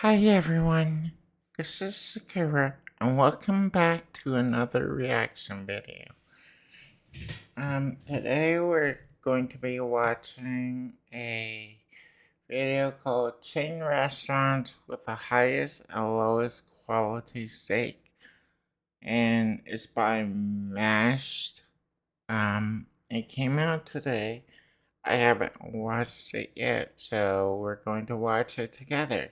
Hi everyone, this is Sakura, and welcome back to another reaction video. Today we're going to be watching a video called Chain Restaurants with the Highest and Lowest Quality Steak, and it's by Mashed. It came out today. I haven't watched it yet, so we're going to watch it together.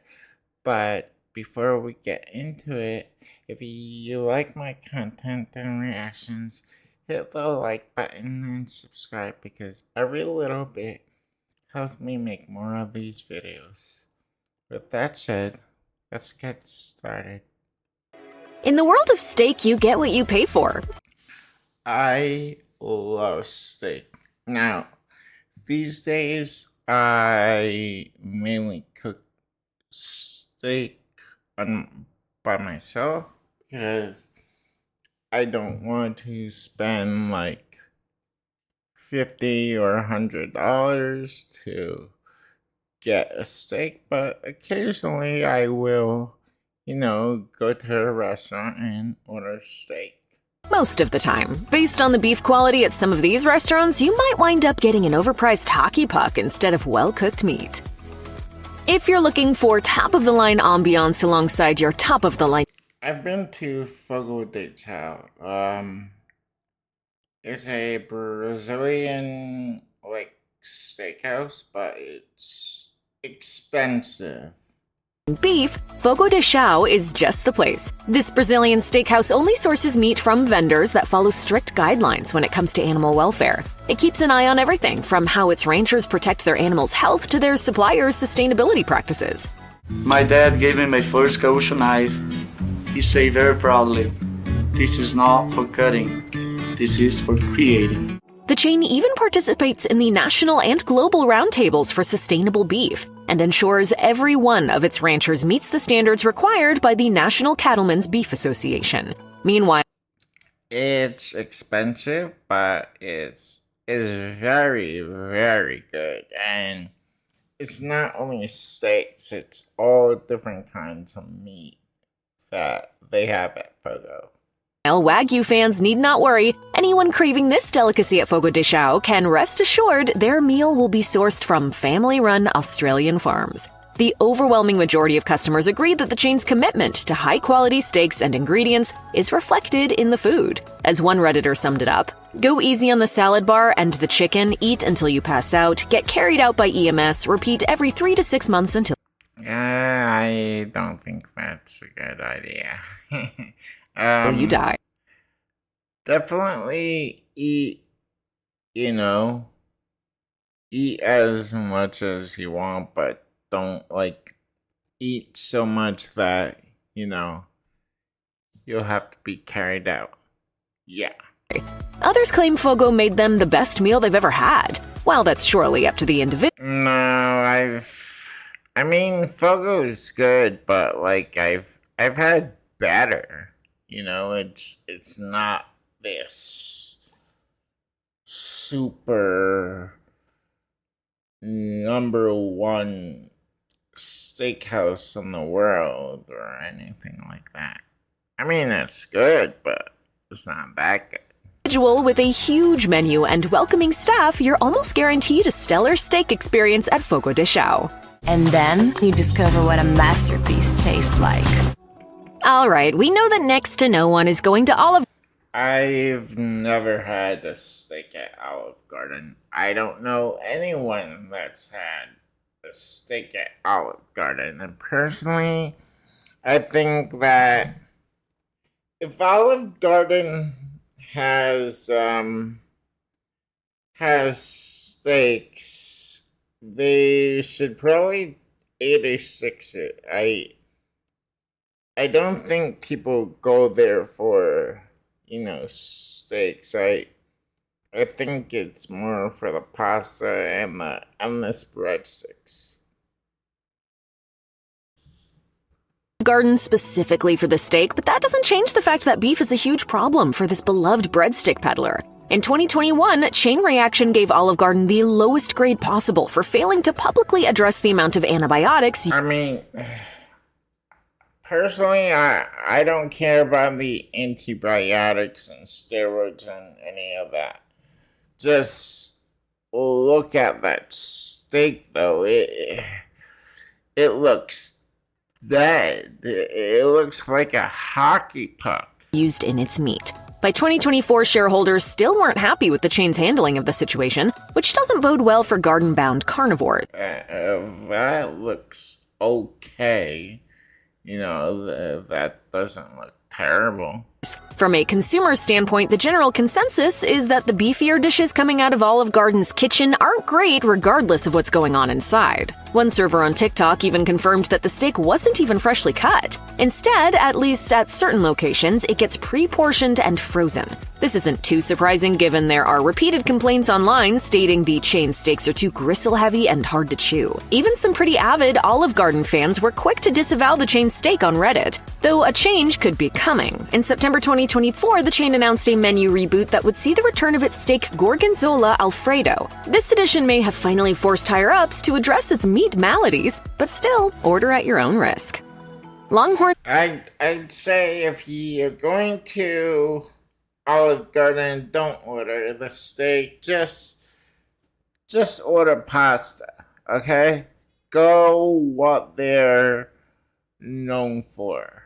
But before we get into it, if you like my content and reactions, hit the like button and subscribe because every little bit helps me make more of these videos. With that said, let's get started. In the world of steak, you get what you pay for. I love steak. Now, these days, I mainly cook steak by myself because I don't want to spend like $50 or $100 to get a steak, but occasionally I will, go to a restaurant and order steak. Most of the time. Based on the beef quality at some of these restaurants, you might wind up getting an overpriced hockey puck instead of well-cooked meat. If you're looking for top-of-the-line ambiance alongside your top-of-the-line... I've been to Fogo de Chao. It's a Brazilian, steakhouse, but it's expensive. Beef, Fogo de Chao is just the place. This Brazilian steakhouse only sources meat from vendors that follow strict guidelines when it comes to animal welfare. It keeps an eye on everything from how its ranchers protect their animals' health to their suppliers' sustainability practices. My dad gave me my first Gaúcho knife. He said very proudly, "This is not for cutting, this is for creating." The chain even participates in the national and global roundtables for sustainable beef and ensures every one of its ranchers meets the standards required by the National Cattlemen's Beef Association. Meanwhile, it's expensive, but it's very, very good. And it's not only steaks, it's all different kinds of meat that they have at Fogo. Wagyu fans need not worry. Anyone craving this delicacy at Fogo de Chao can rest assured their meal will be sourced from family-run Australian farms. The overwhelming majority of customers agree that the chain's commitment to high-quality steaks and ingredients is reflected in the food. As one Redditor summed it up, "Go easy on the salad bar and the chicken, eat until you pass out, get carried out by EMS, repeat every 3 to 6 months until..." I don't think that's a good idea. You die. Definitely eat, eat as much as you want, but don't eat so much that, you'll have to be carried out. Yeah. Others claim Fogo made them the best meal they've ever had. While that's surely up to the individual. No, Fogo is good, but I've had better. It's not this super number one steakhouse in the world or anything like that. It's good, but it's not that good. With a huge menu and welcoming staff, you're almost guaranteed a stellar steak experience at Fogo de Chao. And then you discover what a masterpiece tastes like. All right, we know that next to no one is going to Olive. I've never had a steak at Olive Garden. I don't know anyone that's had a steak at Olive Garden. And personally, I think that if Olive Garden has steaks, they should probably 86 it. I don't think people go there for, steaks. I think it's more for the pasta and the endless breadsticks. Garden specifically for the steak, but that doesn't change the fact that beef is a huge problem for this beloved breadstick peddler. In 2021, Chain Reaction gave Olive Garden the lowest grade possible for failing to publicly address the amount of antibiotics. personally, I don't care about the antibiotics and steroids and any of that. Just look at that steak, though. It looks dead. It looks like a hockey puck. Used in its meat. By 2024, shareholders still weren't happy with the chain's handling of the situation, which doesn't bode well for garden-bound carnivores. That looks okay. You know, that doesn't look terrible. From a consumer standpoint, the general consensus is that the beefier dishes coming out of Olive Garden's kitchen aren't great regardless of what's going on inside. One server on TikTok even confirmed that the steak wasn't even freshly cut. Instead, at least at certain locations, it gets pre-portioned and frozen. This isn't too surprising given there are repeated complaints online stating the chain steaks are too gristle-heavy and hard to chew. Even some pretty avid Olive Garden fans were quick to disavow the chain steak on Reddit, though a change could be coming. In September 2024, the chain announced a menu reboot that would see the return of its steak Gorgonzola Alfredo. This edition may have finally forced higher-ups to address its meat maladies, but still, order at your own risk. Longhorn. I'd say if you're going to Olive Garden, don't order the steak. Just order pasta, okay? Go what they're known for.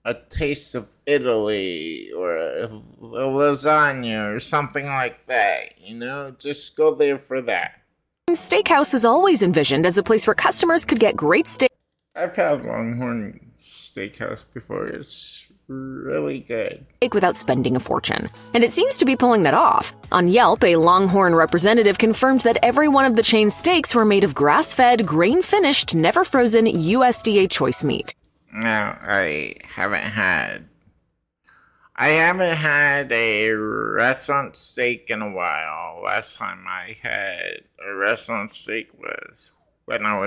A taste of Italy or a lasagna or something like that, you know? Just go there for that. Steakhouse was always envisioned as a place where customers could get great steak. I've had Longhorn Steakhouse before. It's really good. Without spending a fortune. And it seems to be pulling that off. On Yelp, a Longhorn representative confirmed that every one of the chain's steaks were made of grass-fed, grain-finished, never-frozen USDA choice meat. No, I haven't had a restaurant steak in a while. Last time I had a restaurant steak was when I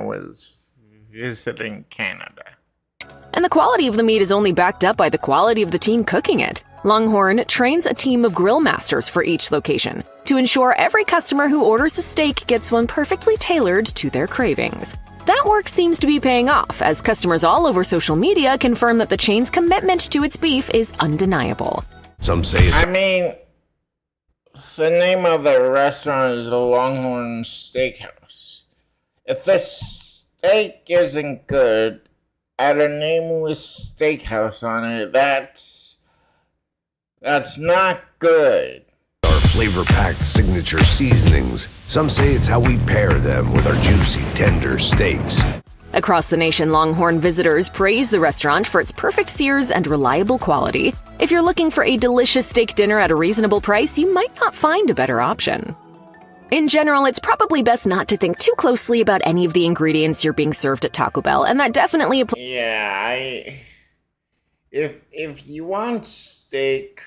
was visiting Canada. And the quality of the meat is only backed up by the quality of the team cooking it. Longhorn trains a team of grill masters for each location to ensure every customer who orders a steak gets one perfectly tailored to their cravings. That work seems to be paying off, as customers all over social media confirm that the chain's commitment to its beef is undeniable. Some say it's... I mean, the name of the restaurant is the Longhorn Steakhouse. If the steak isn't good, add a nameless steakhouse on it, that's not good. our flavor-packed signature seasonings. Some say it's how we pair them with our juicy, tender steaks. Across the nation, Longhorn visitors praise the restaurant for its perfect sears and reliable quality. If you're looking for a delicious steak dinner at a reasonable price, you might not find a better option. In general, it's probably best not to think too closely about any of the ingredients you're being served at Taco Bell, and that definitely applies. Yeah, if you want steak,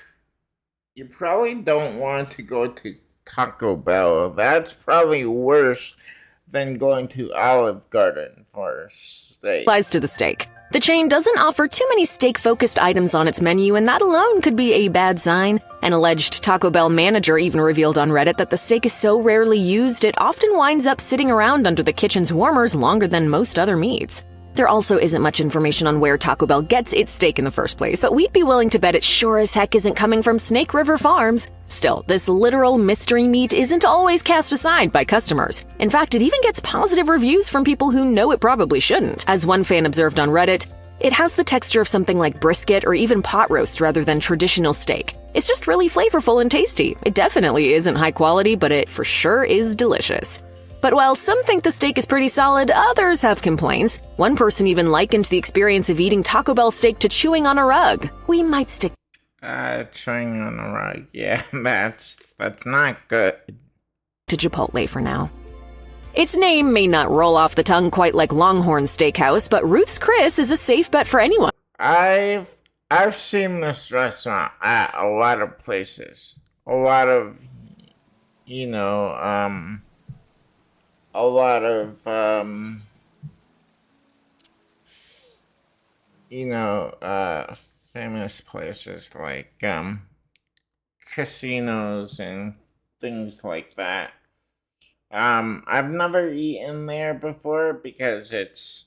you probably don't want to go to Taco Bell. That's probably worse than going to Olive Garden for steak. Applies to the steak. The chain doesn't offer too many steak-focused items on its menu, and that alone could be a bad sign. An alleged Taco Bell manager even revealed on Reddit that the steak is so rarely used, it often winds up sitting around under the kitchen's warmers longer than most other meats. There also isn't much information on where Taco Bell gets its steak in the first place, so we'd be willing to bet it sure as heck isn't coming from Snake River Farms. Still, this literal mystery meat isn't always cast aside by customers. In fact, it even gets positive reviews from people who know it probably shouldn't. As one fan observed on Reddit, it has the texture of something like brisket or even pot roast rather than traditional steak. It's just really flavorful and tasty. It definitely isn't high quality, but it for sure is delicious. But while some think the steak is pretty solid, others have complaints. One person even likened the experience of eating Taco Bell steak to chewing on a rug. We might stick Chewing on a rug. Yeah, that's not good. to Chipotle for now. Its name may not roll off the tongue quite like Longhorn Steakhouse, but Ruth's Chris is a safe bet for anyone. I've seen this restaurant at a lot of places. A lot of famous places like casinos and things like that. I've never eaten there before because it's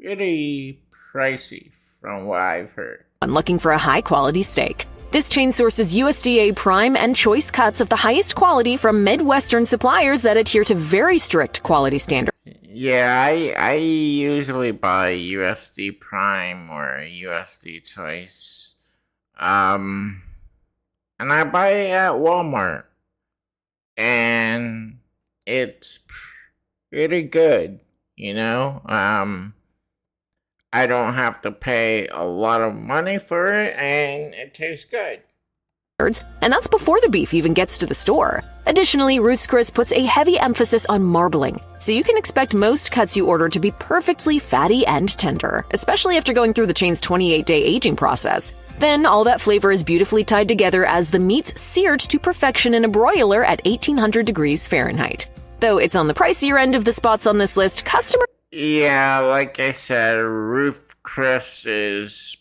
pretty pricey from what I've heard. Looking for a high-quality steak. This chain sources USDA prime and choice cuts of the highest quality from Midwestern suppliers that adhere to very strict quality standards. Yeah, I usually buy USD Prime or USD Choice. And I buy it at Walmart. And it's pretty good, you know? I don't have to pay a lot of money for it, and it tastes good. And that's before the beef even gets to the store. Additionally, Ruth's Chris puts a heavy emphasis on marbling, so you can expect most cuts you order to be perfectly fatty and tender, especially after going through the chain's 28-day aging process. Then, all that flavor is beautifully tied together as the meat's seared to perfection in a broiler at 1800 degrees Fahrenheit. Though it's on the pricier end of the spots on this list, customers... Yeah, like I said, Ruth Chris is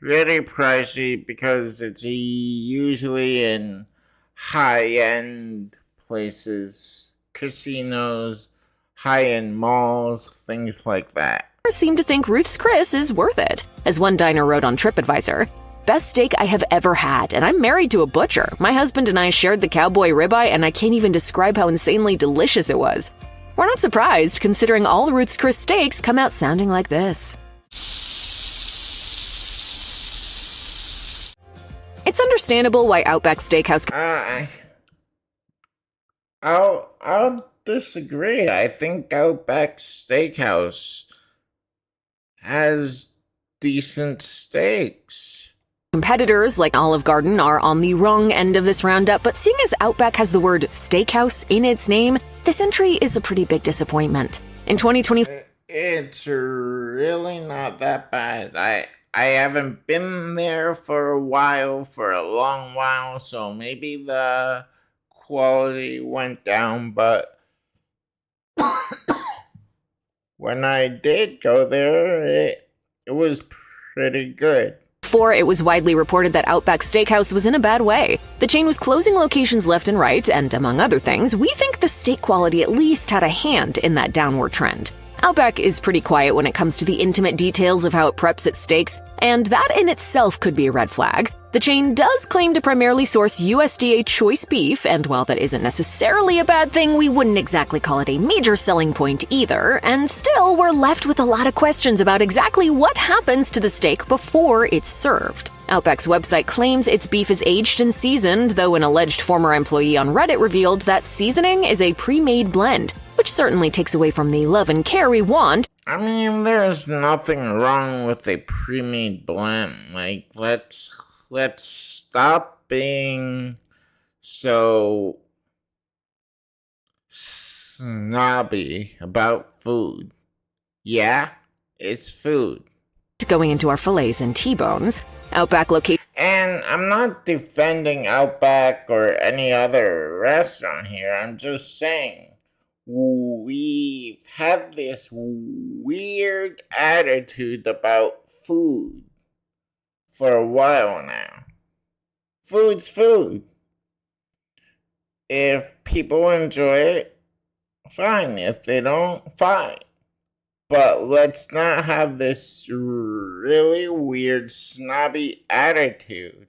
pretty pricey because it's usually in high-end places, casinos, high-end malls, things like that. seem to think Ruth's Chris is worth it. As one diner wrote on TripAdvisor, "Best steak I have ever had, and I'm married to a butcher. My husband and I shared the cowboy ribeye, and I can't even describe how insanely delicious it was." We're not surprised, considering all the Ruth's Chris steaks come out sounding like this. It's understandable why Outback Steakhouse... I'll disagree. I think Outback Steakhouse has decent steaks. Competitors like Olive Garden are on the wrong end of this roundup, but seeing as Outback has the word steakhouse in its name, this entry is a pretty big disappointment. In 2020, It's really not that bad. I haven't been there for a while, for a long while, so maybe the quality went down, but when I did go there, it was pretty good. before it was widely reported that Outback Steakhouse was in a bad way. The chain was closing locations left and right, and among other things, we think the steak quality at least had a hand in that downward trend. Outback is pretty quiet when it comes to the intimate details of how it preps its steaks, and that in itself could be a red flag. The chain does claim to primarily source USDA choice beef, and while that isn't necessarily a bad thing, we wouldn't exactly call it a major selling point either, and still we're left with a lot of questions about exactly what happens to the steak before it's served. Outback's website claims its beef is aged and seasoned, though an alleged former employee on Reddit revealed that seasoning is a pre-made blend, which certainly takes away from the love and care we want. I mean, there's nothing wrong with a pre-made blend. Like, let's stop being so snobby about food. Yeah, it's food. Going into our fillets and T-bones, Outback location. And I'm not defending Outback or any other restaurant here. I'm just saying we've had this weird attitude about food for a while now. Food's food. If people enjoy it, fine. If they don't, fine. But let's not have this really weird, snobby attitude.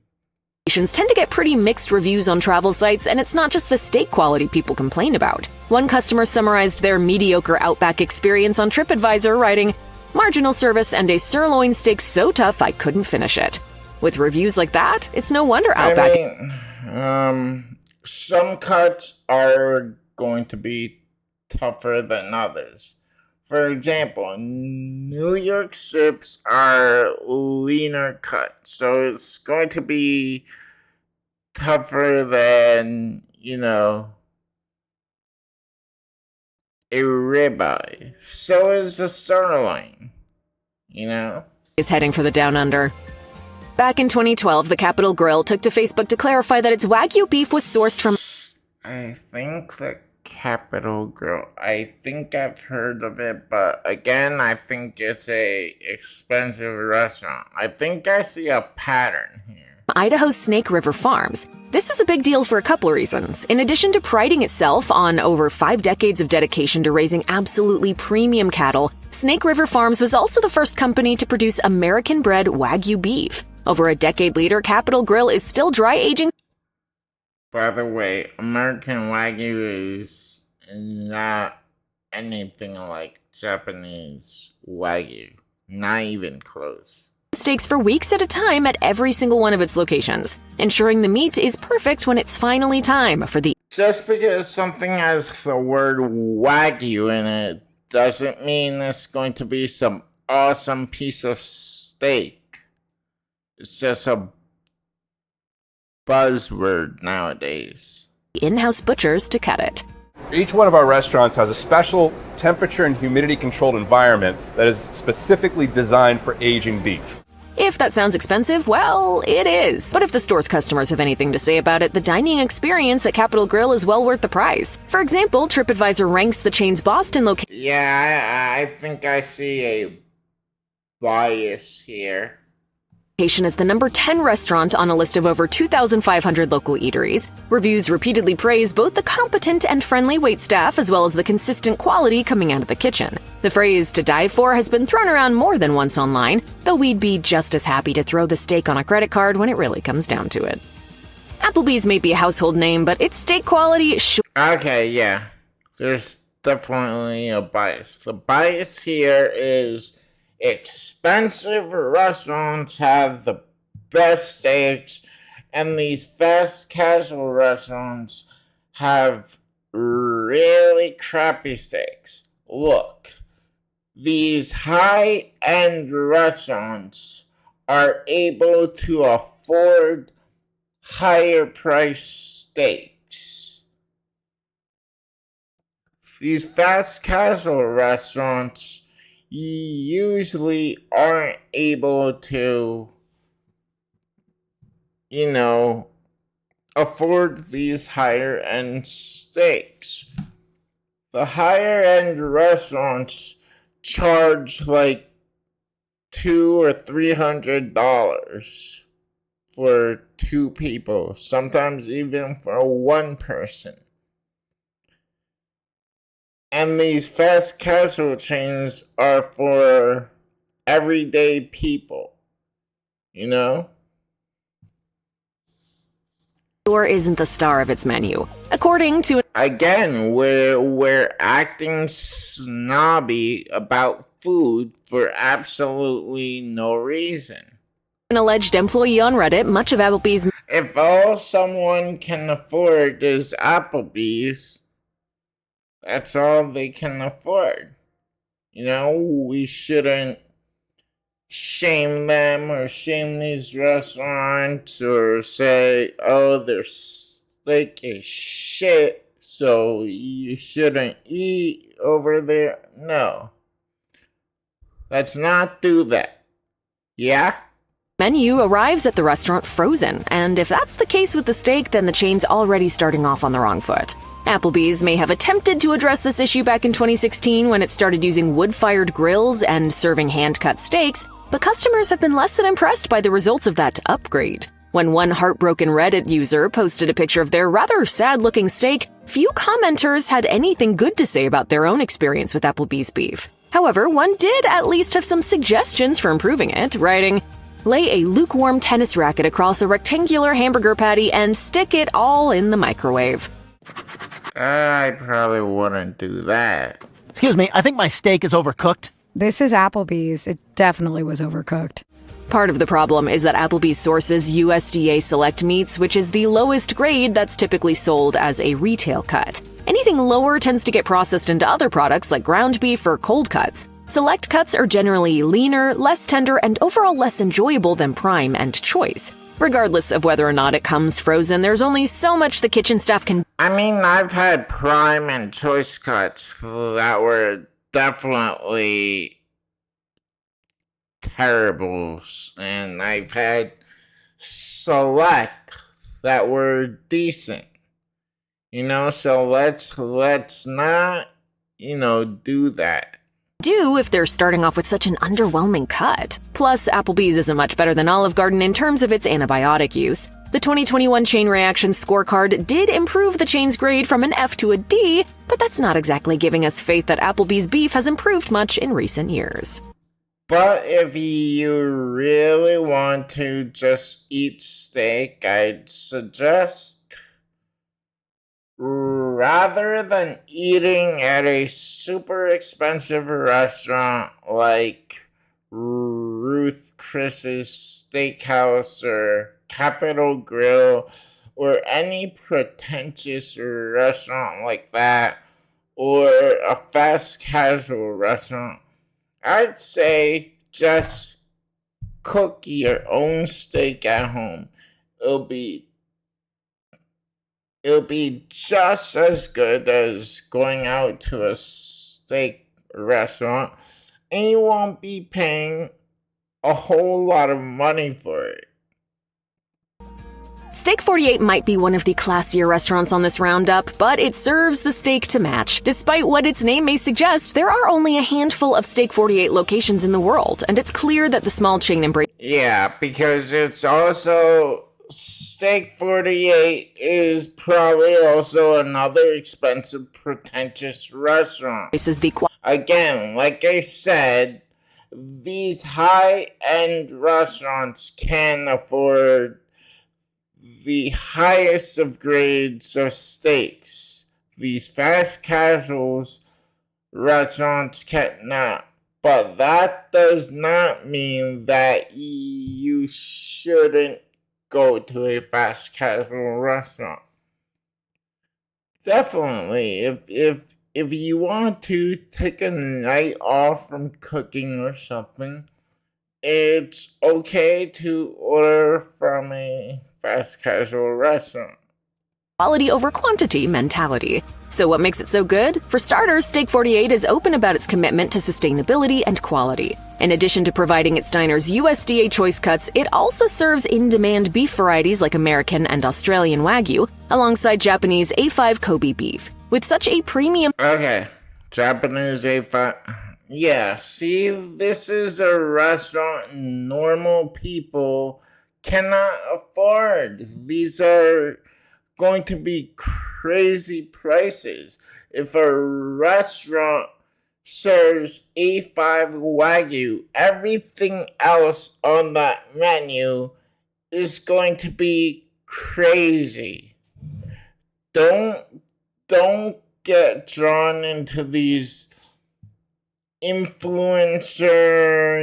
Tend to get pretty mixed reviews on travel sites, and it's not just the steak quality people complain about. One customer summarized their mediocre Outback experience on TripAdvisor, writing, "Marginal service and a sirloin steak so tough I couldn't finish it." With reviews like that, it's no wonder Outback... I mean, some cuts are going to be tougher than others. For example, New York strips are leaner cuts, so it's going to be tougher than, a ribeye. So is a sirloin, is heading for the Down Under. Back in 2012, the Capitol Grill took to Facebook to clarify that its Wagyu beef was sourced from... I think the Capitol Grill. I think I've heard of it, but again, I think it's a expensive restaurant. I think I see a pattern here. Idaho's Snake River Farms. This is a big deal for a couple of reasons. In addition to priding itself on over 5 decades of dedication to raising absolutely premium cattle, Snake River Farms was also the first company to produce American-bred Wagyu beef. Over a decade later, Capital Grille is still dry aging. By the way, American Wagyu is not anything like Japanese Wagyu. Not even close. Steaks for weeks at a time at every single one of its locations, ensuring the meat is perfect when it's finally time for the... Just because something has the word Wagyu in it doesn't mean it's going to be some awesome piece of steak. It's just a buzzword nowadays. In-house butchers to cut it. Each one of our restaurants has a special temperature and humidity controlled environment that is specifically designed for aging beef. If that sounds expensive, well, it is. But if the store's customers have anything to say about it, the dining experience at Capital Grille is well worth the price. For example, TripAdvisor ranks the chain's Boston location. Yeah, I think I see a bias here. As the number 10 restaurant on a list of over 2,500 local eateries. Reviews repeatedly praise both the competent and friendly waitstaff as well as the consistent quality coming out of the kitchen. The phrase "to die for" has been thrown around more than once online, though we'd be just as happy to throw the steak on a credit card when it really comes down to it. Applebee's may be a household name, but its steak quality Okay, yeah. There's definitely a bias. The bias here is expensive restaurants have the best steaks, and these fast casual restaurants have really crappy steaks. Look, these high-end restaurants are able to afford higher priced steaks. These fast casual restaurants usually aren't able to, afford these higher end steaks. The higher end restaurants charge like $200 or $300 for 2 people, sometimes even for 1 person. And these fast casual chains are for everyday people, Store isn't the star of its menu. According to... Again, we're acting snobby about food for absolutely no reason. An alleged employee on Reddit, much of Applebee's... If all someone can afford is Applebee's, that's all they can afford. We shouldn't shame them or shame these restaurants or say, oh, their steak is shit, so you shouldn't eat over there. No. Let's not do that. Yeah? Menu arrives at the restaurant frozen, and if that's the case with the steak, then the chain's already starting off on the wrong foot. Applebee's may have attempted to address this issue back in 2016 when it started using wood-fired grills and serving hand-cut steaks, but customers have been less than impressed by the results of that upgrade. When one heartbroken Reddit user posted a picture of their rather sad-looking steak, few commenters had anything good to say about their own experience with Applebee's beef. However, one did at least have some suggestions for improving it, writing, "Lay a lukewarm tennis racket across a rectangular hamburger patty and stick it all in the microwave." I probably wouldn't do that. Excuse me, I think my steak is overcooked. This is Applebee's. It definitely was overcooked. Part of the problem is that Applebee's sources USDA Select Meats, which is the lowest grade that's typically sold as a retail cut. Anything lower tends to get processed into other products like ground beef or cold cuts. Select cuts are generally leaner, less tender, and overall less enjoyable than Prime and Choice. Regardless of whether or not it comes frozen, there's only so much the kitchen staff can... I've had Prime and Choice cuts that were definitely terrible, and I've had Select that were decent. So let's not, do that. do if they're starting off with such an underwhelming cut. Plus, Applebee's isn't much better than Olive Garden in terms of its antibiotic use. The 2021 Chain Reaction Scorecard did improve the chain's grade from an F to a D, but that's not exactly giving us faith that Applebee's beef has improved much in recent years. But if you really want to just eat steak, I'd suggest, rather than eating at a super expensive restaurant like Ruth Chris's Steakhouse or Capital Grill or any pretentious restaurant like that, or a fast casual restaurant, I'd say just cook your own steak at home. It'll be just as good as going out to a steak restaurant, and you won't be paying a whole lot of money for it. Steak 48 might be one of the classier restaurants on this roundup, but it serves the steak to match. Despite what its name may suggest, there are only a handful of Steak 48 locations in the world, and it's clear that the small chain embraces. Yeah, because it's also Steak 48 is probably also another expensive, pretentious restaurant. Again, like I said, these high-end restaurants can afford the highest of grades of steaks. These fast casuals restaurants cannot. But that does not mean that you shouldn't go to a fast casual restaurant. Definitely, if you want to take a night off from cooking or something, it's okay to order from a fast casual restaurant. Quality over quantity mentality. So what makes it so good? For starters, Steak 48 is open about its commitment to sustainability and quality. In addition to providing its diners USDA choice cuts, it also serves in-demand beef varieties like American and Australian Wagyu, alongside Japanese A5 Kobe beef. With such a premium... Okay, Japanese A5... Yeah, see, this is a restaurant normal people cannot afford. These are going to be crazy prices. If a restaurant serves A5 Wagyu, everything else on that menu is going to be crazy. Don't get drawn into these influencer,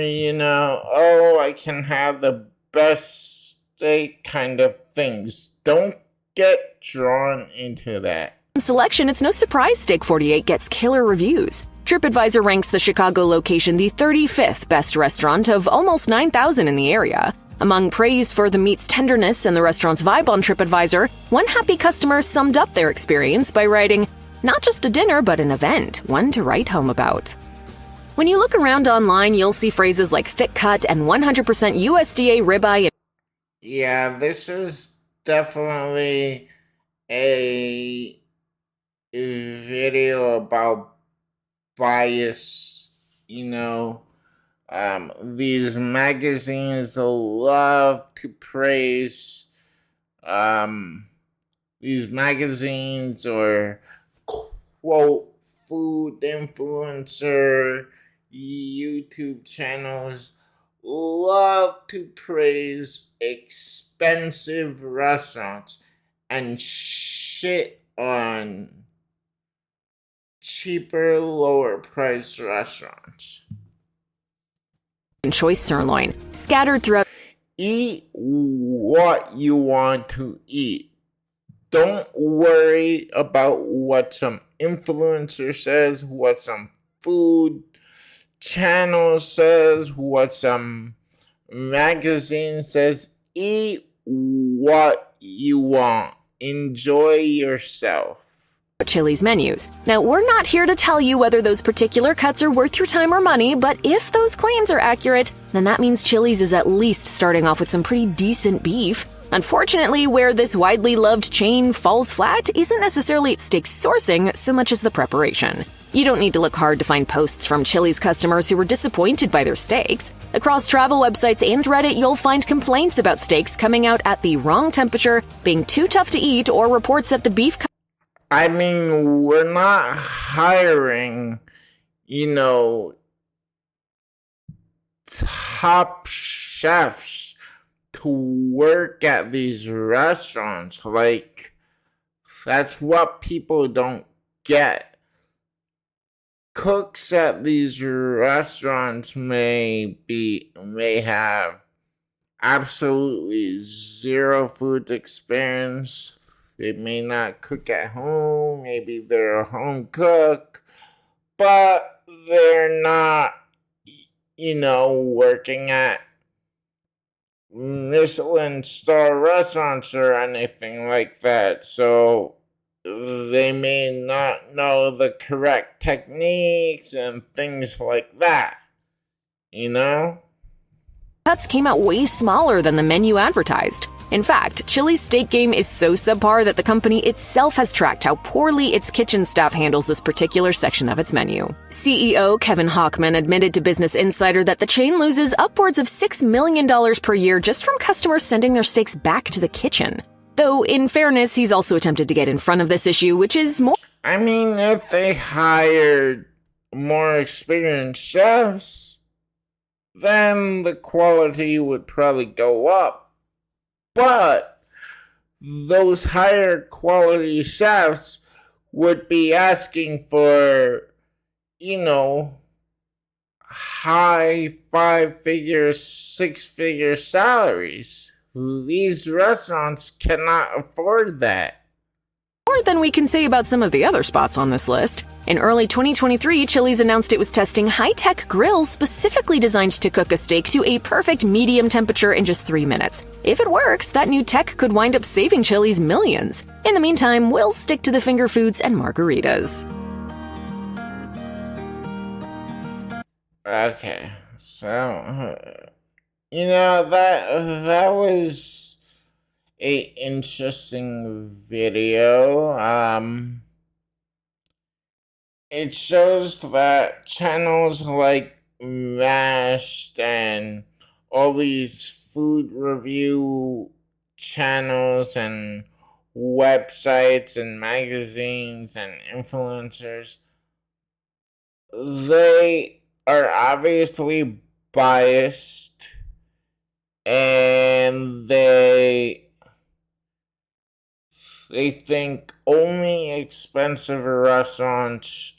I can have the best steak kind of things. Don't get drawn into that. Selection, it's no surprise Steak 48 gets killer reviews. TripAdvisor ranks the Chicago location the 35th best restaurant of almost 9,000 in the area. Among praise for the meat's tenderness and the restaurant's vibe on TripAdvisor, one happy customer summed up their experience by writing, "Not just a dinner, but an event, one to write home about." When you look around online, you'll see phrases like thick cut and 100% USDA ribeye. Yeah, this is definitely a video about bias, these magazines love to praise these magazines or quote food influencer YouTube channels love to praise expensive restaurants and shit on cheaper, lower priced restaurants. Choice sirloin scattered throughout. Eat what you want to eat. Don't worry about what some influencer says, what some food channel says, what some magazine says. Eat what you want. Enjoy yourself. Chili's menus. Now, we're not here to tell you whether those particular cuts are worth your time or money, but if those claims are accurate, then that means Chili's is at least starting off with some pretty decent beef. Unfortunately, where this widely loved chain falls flat isn't necessarily its steak sourcing so much as the preparation. You don't need to look hard to find posts from Chili's customers who were disappointed by their steaks. Across travel websites and Reddit, you'll find complaints about steaks coming out at the wrong temperature, being too tough to eat, or reports that the beef... I mean, we're not hiring, top chefs to work at these restaurants. Like, that's what people don't get. Cooks at these restaurants may have absolutely zero food experience. They may not cook at home. Maybe they're a home cook, but they're not, working at Michelin star restaurants or anything like that. So they may not know the correct techniques and things like that, Cuts came out way smaller than the menu advertised. In fact, Chili's steak game is so subpar that the company itself has tracked how poorly its kitchen staff handles this particular section of its menu. CEO Kevin Hochman admitted to Business Insider that the chain loses upwards of $6 million per year just from customers sending their steaks back to the kitchen. Though, in fairness, he's also attempted to get in front of this issue, which is more... I mean, if they hired more experienced chefs, then the quality would probably go up. But those higher quality chefs would be asking for, high 5-figure, 6-figure salaries. These restaurants cannot afford that. More than we can say about some of the other spots on this list. In early 2023, Chili's announced it was testing high-tech grills specifically designed to cook a steak to a perfect medium temperature in just 3 minutes. If it works, that new tech could wind up saving Chili's millions. In the meantime, we'll stick to the finger foods and margaritas. Okay, so... that was a interesting video. It shows that channels like Mashed and all these food review channels and websites and magazines and influencers, they are obviously biased, and they think only expensive restaurants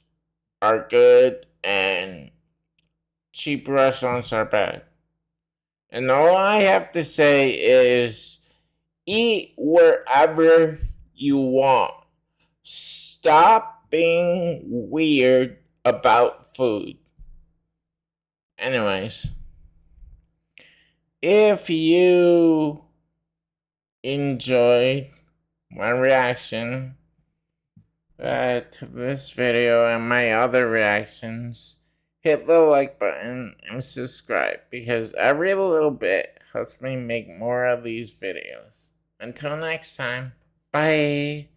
are good and cheap restaurants are bad. And all I have to say is eat wherever you want. Stop being weird about food. Anyways, if you enjoyed my reaction to this video and my other reactions, hit the like button and subscribe, because every little bit helps me make more of these videos. Until next time, bye.